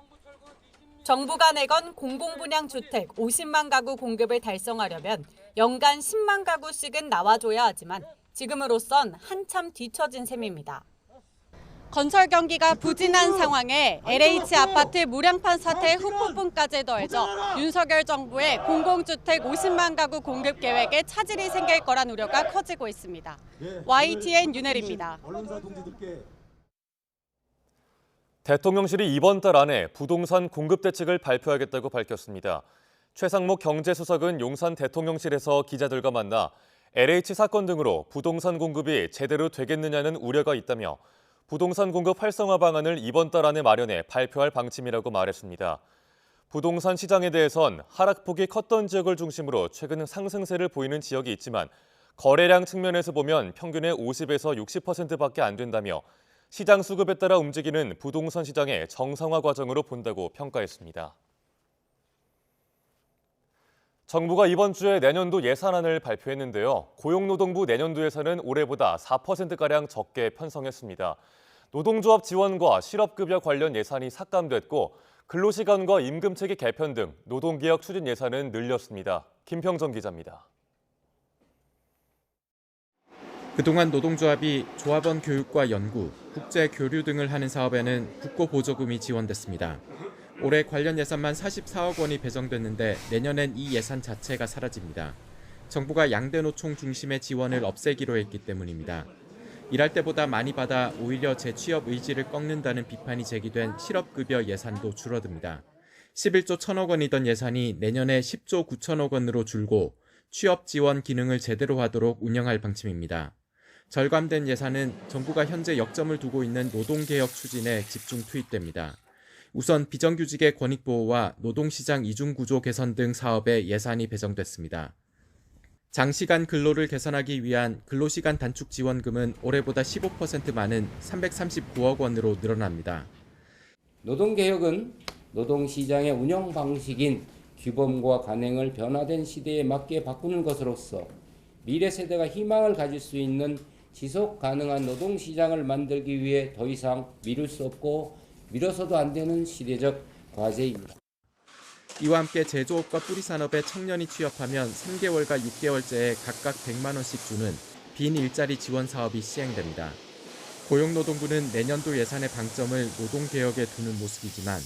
정부가 내건 공공분양 주택 50만 가구 공급을 달성하려면 연간 10만 가구씩은 나와줘야 하지만 지금으로선 한참 뒤처진 셈입니다. 건설 경기가 부진한 상황에 LH 아파트 무량판 사태 후폭풍까지 더해져 윤석열 정부의 공공주택 50만 가구 공급 계획에 차질이 생길 거란 우려가 커지고 있습니다. YTN 윤혜리입니다. 대통령실이 이번 달 안에 부동산 공급 대책을 발표하겠다고 밝혔습니다. 최상목 경제수석은 용산 대통령실에서 기자들과 만나 LH 사건 등으로 부동산 공급이 제대로 되겠느냐는 우려가 있다며 부동산 공급 활성화 방안을 이번 달 안에 마련해 발표할 방침이라고 말했습니다. 부동산 시장에 대해선 하락폭이 컸던 지역을 중심으로 최근 상승세를 보이는 지역이 있지만 거래량 측면에서 보면 평균의 50에서 60%밖에 안 된다며 시장 수급에 따라 움직이는 부동산 시장의 정상화 과정으로 본다고 평가했습니다. 정부가 이번 주에 내년도 예산안을 발표했는데요. 고용노동부 내년도 예산은 올해보다 4%가량 적게 편성했습니다. 노동조합 지원과 실업급여 관련 예산이 삭감됐고 근로시간과 임금체계 개편 등 노동개혁 추진 예산은 늘렸습니다. 김평정 기자입니다. 그동안 노동조합이 조합원 교육과 연구, 국제 교류 등을 하는 사업에는 국고 보조금이 지원됐습니다. 올해 관련 예산만 44억 원이 배정됐는데 내년엔 이 예산 자체가 사라집니다. 정부가 양대 노총 중심의 지원을 없애기로 했기 때문입니다. 일할 때보다 많이 받아 오히려 재취업 의지를 꺾는다는 비판이 제기된 실업급여 예산도 줄어듭니다. 11조 1천억 원이던 예산이 내년에 10조 9천억 원으로 줄고 취업 지원 기능을 제대로 하도록 운영할 방침입니다. 절감된 예산은 정부가 현재 역점을 두고 있는 노동개혁 추진에 집중 투입됩니다. 우선 비정규직의 권익 보호와 노동시장 이중구조 개선 등 사업에 예산이 배정됐습니다. 장시간 근로를 개선하기 위한 근로시간 단축 지원금은 올해보다 15% 많은 339억 원으로 늘어납니다. 노동개혁은 노동시장의 운영 방식인 규범과 관행을 변화된 시대에 맞게 바꾸는 것으로서 미래 세대가 희망을 가질 수 있는 지속 가능한 노동시장을 만들기 위해 더 이상 미룰 수 없고 미뤄서도 안 되는 시대적 과제입니다. 이와 함께 제조업과 뿌리산업에 청년이 취업하면 3개월과 6개월째에 각각 100만 원씩 주는 빈 일자리 지원 사업이 시행됩니다. 고용노동부는 내년도 예산의 방점을 노동개혁에 두는 모습이지만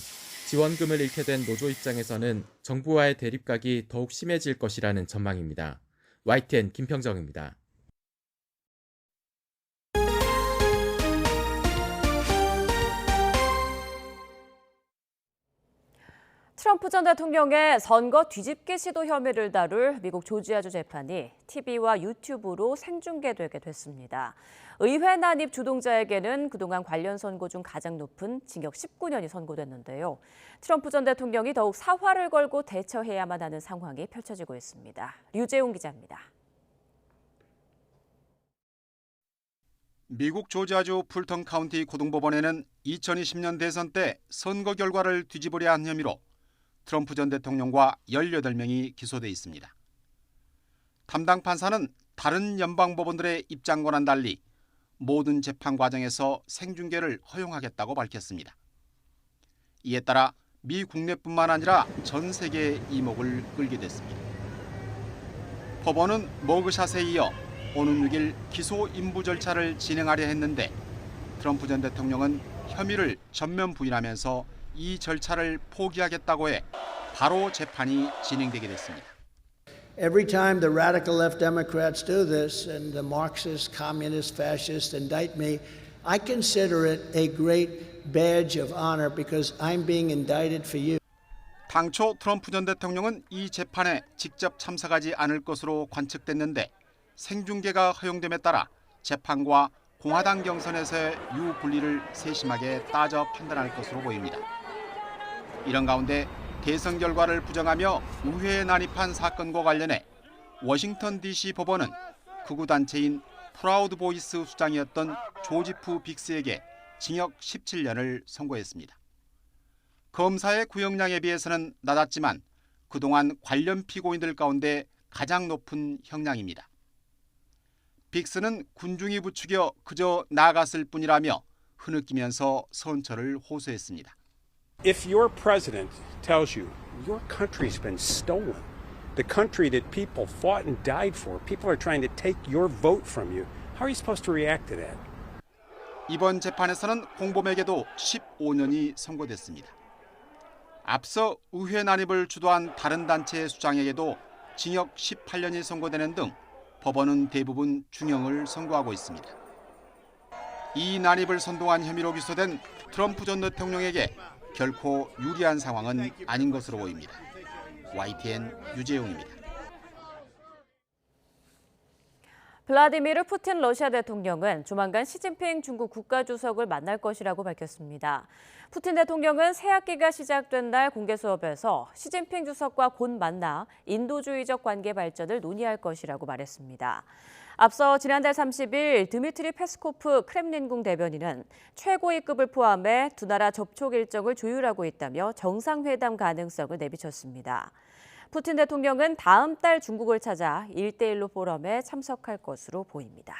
지원금을 잃게 된 노조 입장에서는 정부와의 대립각이 더욱 심해질 것이라는 전망입니다. YTN 김평정입니다. 트럼프 전 대통령의 선거 뒤집기 시도 혐의를 다룰 미국 조지아주 재판이 TV와 유튜브로 생중계되게 됐습니다. 의회 난입 주동자에게는 그동안 관련 선고 중 가장 높은 징역 19년이 선고됐는데요. 트럼프 전 대통령이 더욱 사활을 걸고 대처해야만 하는 상황이 펼쳐지고 있습니다. 류재용 기자입니다. 미국 조지아주 풀턴 카운티 고등법원에는 2020년 대선 때 선거 결과를 뒤집으려 한 혐의로 트럼프 전 대통령과 18명이 기소돼 있습니다. 담당 판사는 다른 연방법원들의 입장과는 달리 모든 재판 과정에서 생중계를 허용하겠다고 밝혔습니다. 이에 따라 미 국내뿐만 아니라 전 세계의 이목을 끌게 됐습니다. 법원은 머그샷에 이어 오는 6일 기소 인부 절차를 진행하려 했는데 트럼프 전 대통령은 혐의를 전면 부인하면서 이 절차를 포기하겠다고 해 바로 재판이 진행되게 됐습니다. Every time the radical left Democrats do this and the Marxist, communist, fascist indict me, I consider it a great badge of honor because I'm being indicted for you. 당초 트럼프 전 대통령은 이 재판에 직접 참석하지 않을 것으로 관측됐는데 생중계가 허용됨에 따라 재판과 공화당 경선에서의 유불리를 세심하게 따져 판단할 것으로 보입니다. 이런 가운데 대선 결과를 부정하며 의회에 난입한 사건과 관련해 워싱턴 DC 법원은 극우 단체인 프라우드 보이스 수장이었던 조지프 빅스에게 징역 17년을 선고했습니다. 검사의 구형량에 비해서는 낮았지만 그동안 관련 피고인들 가운데 가장 높은 형량입니다. 빅스는 군중이 부추겨 그저 나갔을 뿐이라며 흐느끼면서 선처를 호소했습니다. If your president tells you your country's been stolen, the country that people fought and died for, people are trying to take your vote from you, how are you supposed to react to that? 이번 재판에서는 공범에게도 15년이 선고됐습니다. 앞서 의회 난입을 주도한 다른 단체의 수장에게도 징역 18년이 선고되는 등 법원은 대부분 중형을 선고하고 있습니다. 이 난입을 선동한 혐의로 기소된 트럼프 전 대통령에게 결코 유리한 상황은 아닌 것으로 보입니다. YTN 유재용입니다. 블라디미르 푸틴 러시아 대통령은 조만간 시진핑 중국 국가주석을 만날 것이라고 밝혔습니다. 푸틴 대통령은 새학기가 시작된 날 공개 수업에서 시진핑 주석과 곧 만나 인도주의적 관계 발전을 논의할 것이라고 말했습니다. 앞서 지난달 30일 드미트리 페스코프 크렘린궁 대변인은 최고위급을 포함해 두 나라 접촉 일정을 조율하고 있다며 정상회담 가능성을 내비쳤습니다. 푸틴 대통령은 다음 달 중국을 찾아 1대1로 포럼에 참석할 것으로 보입니다.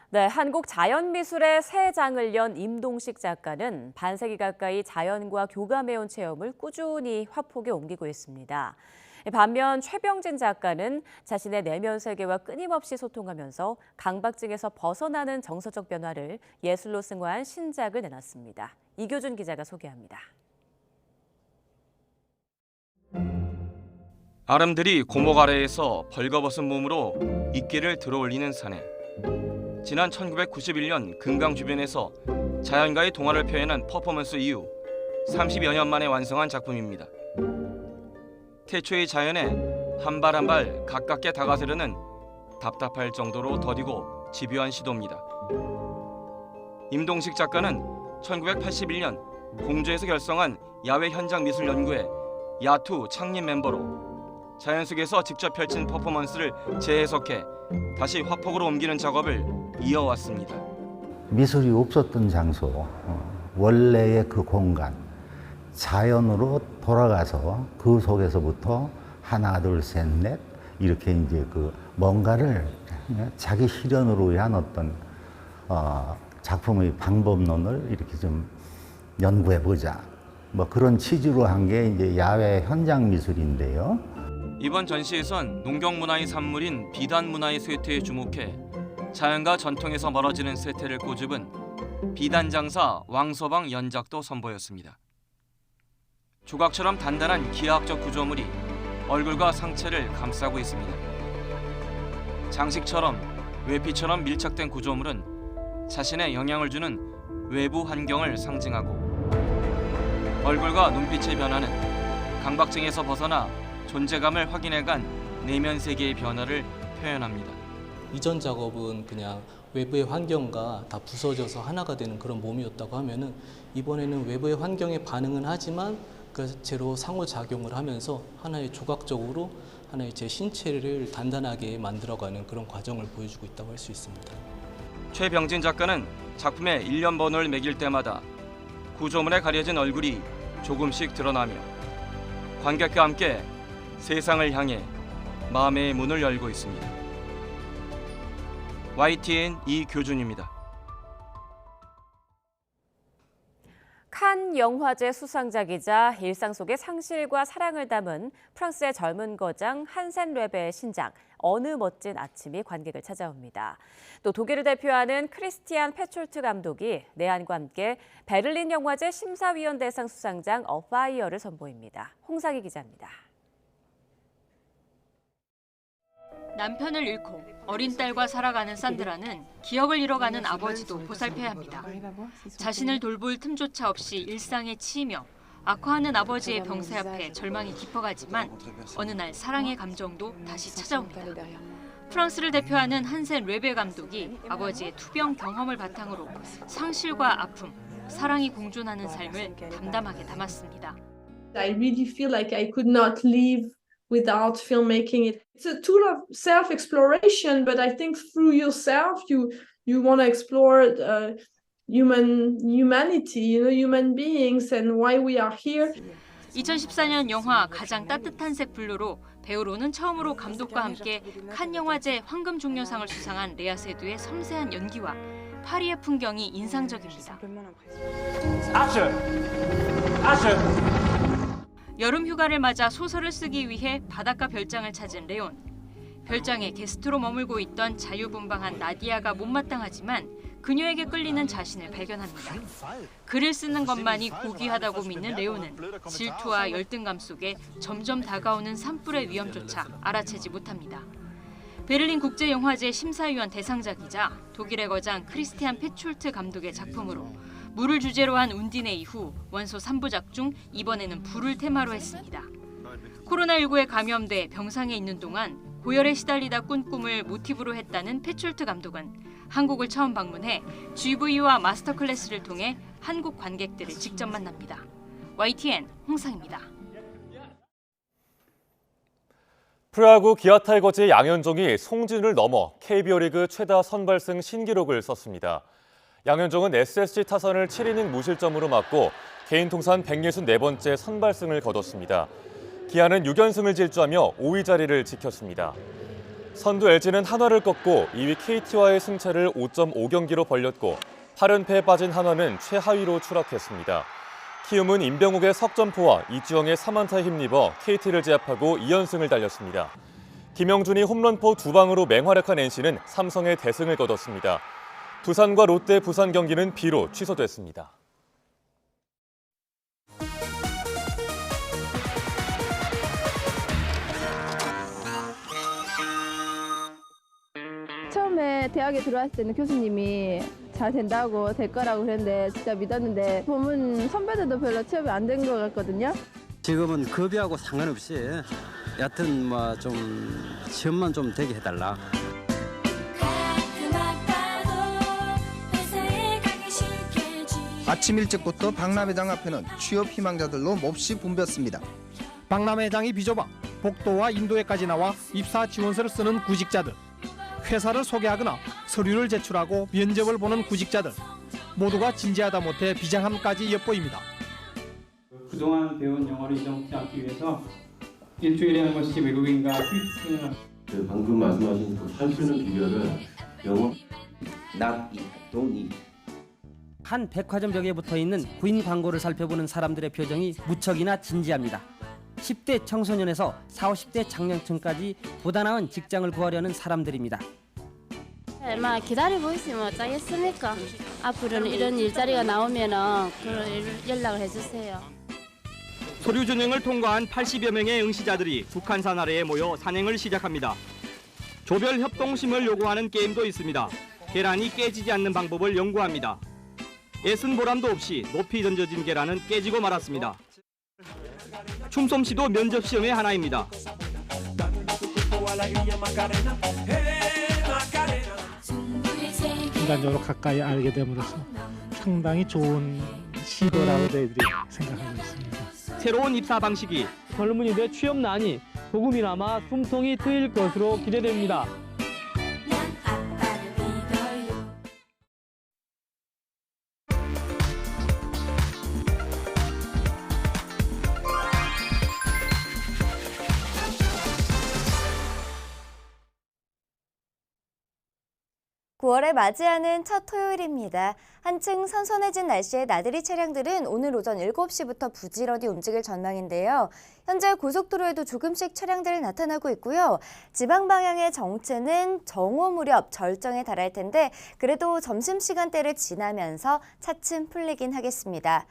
네, 한국 자연미술의 새 장을 연 임동식 작가는 반세기 가까이 자연과 교감해온 체험을 꾸준히 화폭에 옮기고 있습니다. 반면 최병진 작가는 자신의 내면 세계와 끊임없이 소통하면서 강박증에서 벗어나는 정서적 변화를 예술로 승화한 신작을 내놨습니다. 이교준 기자가 소개합니다. 아름드리 고목 아래에서 벌거벗은 몸으로 이끼를 들어올리는 사내. 지난 1991년 금강 주변에서 자연과의 동화를 표현한 퍼포먼스 이후 30여 년 만에 완성한 작품입니다. 태초의 자연에 한 발 한 발 가깝게 다가서려는 답답할 정도로 더디고 집요한 시도입니다. 임동식 작가는 1981년 공주에서 결성한 야외 현장 미술 연구회 야투 창립 멤버로 자연 속에서 직접 펼친 퍼포먼스를 재해석해 다시 화폭으로 옮기는 작업을 이어왔습니다. 미술이 없었던 장소, 원래의 그 공간, 자연으로 돌아가서 그 속에서부터 하나, 둘, 셋, 넷 이렇게 이제 그 뭔가를 자기 실현으로 위한 어떤 작품의 방법론을 이렇게 좀 연구해 보자. 뭐 그런 취지로 한 게 이제 야외 현장 미술인데요. 이번 전시에선 농경 문화의 산물인 비단 문화의 쇠퇴에 주목해 자연과 전통에서 멀어지는 쇠퇴를 꼬집은 비단 장사 왕서방 연작도 선보였습니다. 조각처럼 단단한 기하학적 구조물이 얼굴과 상체를 감싸고 있습니다. 장식처럼 외피처럼 밀착된 구조물은 자신의 영향을 주는 외부 환경을 상징하고 얼굴과 눈빛의 변화는 강박증에서 벗어나 존재감을 확인해간 내면 세계의 변화를 표현합니다. 이전 작업은 그냥 외부의 환경과 다 부서져서 하나가 되는 그런 몸이었다고 하면은 이번에는 외부의 환경에 반응은 하지만 그 자체로 상호작용을 하면서 하나의 조각적으로 하나의 제 신체를 단단하게 만들어가는 그런 과정을 보여주고 있다고 할 수 있습니다. 최병진 작가는 작품에 일련 번호를 매길 때마다 구조물에 가려진 얼굴이 조금씩 드러나며 관객과 함께 세상을 향해 마음의 문을 열고 있습니다. YTN 이교준입니다. 칸 영화제 수상작이자 일상 속의 상실과 사랑을 담은 프랑스의 젊은 거장 한센 레베의 신작 어느 멋진 아침이 관객을 찾아옵니다. 또 독일을 대표하는 크리스티안 페촐트 감독이 내한과 함께 베를린 영화제 심사위원 대상 수상작 어 파이어를 선보입니다. 홍상희 기자입니다. 남편을 잃고 어린 딸과 살아가는 산드라는 기억을 잃어가는 아버지도 보살펴야 합니다. 자신을 돌볼 틈조차 없이 일상에 치이며 악화하는 아버지의 병세 앞에 절망이 깊어가지만 어느 날 사랑의 감정도 다시 찾아옵니다. 프랑스를 대표하는 한센 레베 감독이 아버지의 투병 경험을 바탕으로 상실과 아픔, 사랑이 공존하는 삶을 담담하게 담았습니다. I really feel like I could not live without filmmaking it. It's a tool of self-exploration, but I think through yourself, you want to explore humanity, human beings and why we are here. 2014년 영화 가장 따뜻한 색 블루로 배우로는 처음으로 감독과 함께 칸 영화제 황금 종려상을 수상한 레아 세두의 섬세한 연기와 파리의 풍경이 인상적입니다. 여름 휴가를 맞아 소설을 쓰기 위해 바닷가 별장을 찾은 레온. 별장에 게스트로 머물고 있던 자유분방한 나디아가 못마땅하지만 그녀에게 끌리는 자신을 발견합니다. 글을 쓰는 것만이 고귀하다고 믿는 레온은 질투와 열등감 속에 점점 다가오는 산불의 위험조차 알아채지 못합니다. 베를린 국제영화제 심사위원 대상작이자 독일의 거장 크리스티안 페촐트 감독의 작품으로 물을 주제로 한 운디네 이후 원소 3부작 중 이번에는 불을 테마로 했습니다. 코로나19에 감염돼 병상에 있는 동안 고열에 시달리다 꾼 꿈을 모티브로 했다는 페촐트 감독은 한국을 처음 방문해 GV와 마스터 클래스를 통해 한국 관객들을 직접 만납니다. YTN 홍상입니다. 프로야구 기아 타이거즈의 양현종이 송진우를 넘어 KBO 리그 최다 선발승 신기록을 썼습니다. 양현종은 SSG 타선을 7이닝 무실점으로 막고 개인 통산 164번째 선발승을 거뒀습니다. 기아는 6연승을 질주하며 5위 자리를 지켰습니다. 선두 LG는 한화를 꺾고 2위 KT와의 승차를 5.5경기로 벌렸고 8연패에 빠진 한화는 최하위로 추락했습니다. 키움은 임병욱의 석점포와 이주영의 3안타에 힘입어 KT를 제압하고 2연승을 달렸습니다. 김영준이 홈런포 2방으로 맹활약한 NC는 삼성의 대승을 거뒀습니다. 두산과 롯데 부산 경기는 비로 취소됐습니다. 처음에 대학에 들어왔을 때는 교수님이 잘 된다고 될 거라고 그랬는데 진짜 믿었는데 보면 선배들도 별로 취업이 안 된 것 같거든요. 지금은 급여하고 상관없이 여하튼 뭐 좀 시험만 좀 되게 해달라. 아침 일찍부터 박람회장 앞에는 취업 희망자들로 몹시 붐볐습니다. 박람회장이 비좁아 복도와 인도에까지 나와 입사 지원서를 쓰는 구직자들, 회사를 소개하거나 서류를 제출하고 면접을 보는 구직자들 모두가 진지하다 못해 비장함까지 엿보입니다. 그동안 배운 영어를 잊지 않기 위해서 일주일에 한 번씩 외국인과 스위스는 방금 말씀하신 그 살 수 있는 비결은 영어 not eat, don't eat. 한 백화점 벽에 붙어있는 구인 광고를 살펴보는 사람들의 표정이 무척이나 진지합니다. 10대 청소년에서 40, 50대 장년층까지 보다 나은 직장을 구하려는 사람들입니다. 기다리고 있으면 어쩌겠습니까? 앞으로는 이런 일자리가 나오면 연락을 해주세요. 서류 전형을 통과한 80여 명의 응시자들이 북한산 아래에 모여 산행을 시작합니다. 조별 협동심을 요구하는 게임도 있습니다. 계란이 깨지지 않는 방법을 연구합니다. 애쓴 보람도 없이 높이 던져진 계란은 깨지고 말았습니다. 춤솜씨도 면접 시험의 하나입니다. 인간적으로 가까이 알게 됨으로써 상당히 좋은 시도라고 저희들이 생각하고 있습니다. 새로운 입사 방식이 젊은이들의 취업난이 조금이나마 숨통이 트일 것으로 기대됩니다. (9월을) 맞이하는 첫 토요일입니다. 한층 선선해진 날씨에 나들이 차량들은 오늘 오전 7시부터 부지런히 움직일 전망인데요. 현재 고속도로에도 조금씩 차량들이 나타나고 있고요. 지방 방향의 정체는 정오 무렵 절정에 달할 텐데 그래도 점심시간대를 지나면서 차츰 풀리긴 하겠습니다.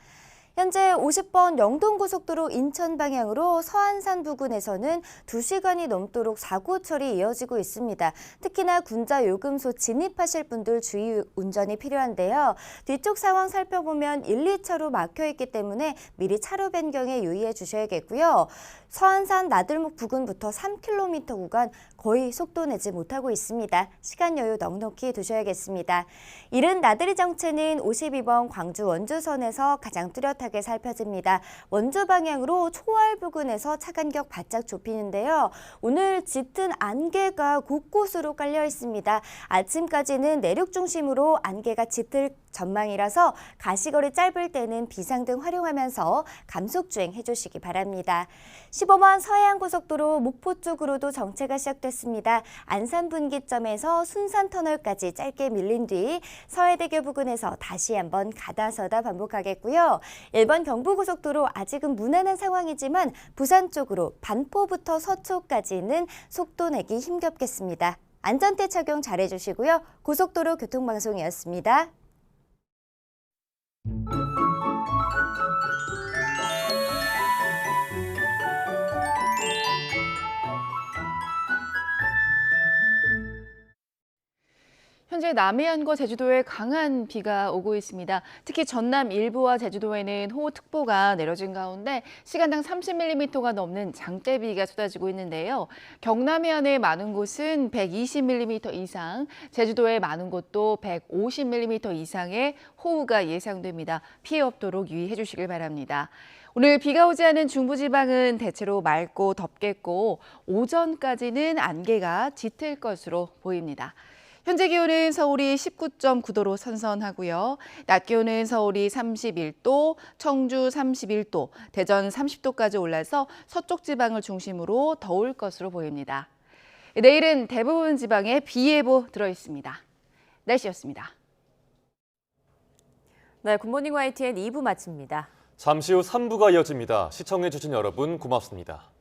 현재 50번 영동고속도로 인천 방향으로 서안산 부근에서는 2시간이 넘도록 사고 처리 이어지고 있습니다. 특히나 군자 요금소 진입하실 분들 주의 운전이 필요한데요. 뒤쪽 상황 살펴보면 1, 2차로 막혀있기 때문에 미리 차로 변경에 유의해 주셔야겠고요. 서안산 나들목 부근부터 3km 구간 거의 속도 내지 못하고 있습니다. 시간 여유 넉넉히 두셔야겠습니다. 이른 나들이 정체는 52번 광주 원주선에서 가장 뚜렷하게 살펴집니다. 원주 방향으로 초월 부근에서 차 간격 바짝 좁히는데요. 오늘 짙은 안개가 곳곳으로 깔려 있습니다. 아침까지는 내륙 중심으로 안개가 짙을 전망이라서 가시거리 짧을 때는 비상등 활용하면서 감속주행 해주시기 바랍니다. 15번 서해안고속도로 목포 쪽으로도 정체가 시작됐습니다. 안산 분기점에서 순산터널까지 짧게 밀린 뒤 서해대교 부근에서 다시 한번 가다서다 반복하겠고요. 1번 경부고속도로 아직은 무난한 상황이지만 부산 쪽으로 반포부터 서초까지는 속도 내기 힘겹겠습니다. 안전대 착용 잘해주시고요. 고속도로 교통방송이었습니다. 현재 남해안과 제주도에 강한 비가 오고 있습니다. 특히 전남 일부와 제주도에는 호우특보가 내려진 가운데 시간당 30mm가 넘는 장대비가 쏟아지고 있는데요. 경남 해안의 많은 곳은 120mm 이상, 제주도의 많은 곳도 150mm 이상의 호우가 예상됩니다. 피해 없도록 유의해 주시길 바랍니다. 오늘 비가 오지 않은 중부지방은 대체로 맑고 덥겠고 오전까지는 안개가 짙을 것으로 보입니다. 현재 기온은 서울이 19.9도로 선선하고요. 낮 기온은 서울이 31도, 청주 31도, 대전 30도까지 올라서 서쪽 지방을 중심으로 더울 것으로 보입니다. 내일은 대부분 지방에 비 예보 들어 있습니다. 날씨였습니다. 네, 굿모닝 YTN 2부 마칩니다. 잠시 후 3부가 이어집니다. 시청해주신 여러분 고맙습니다.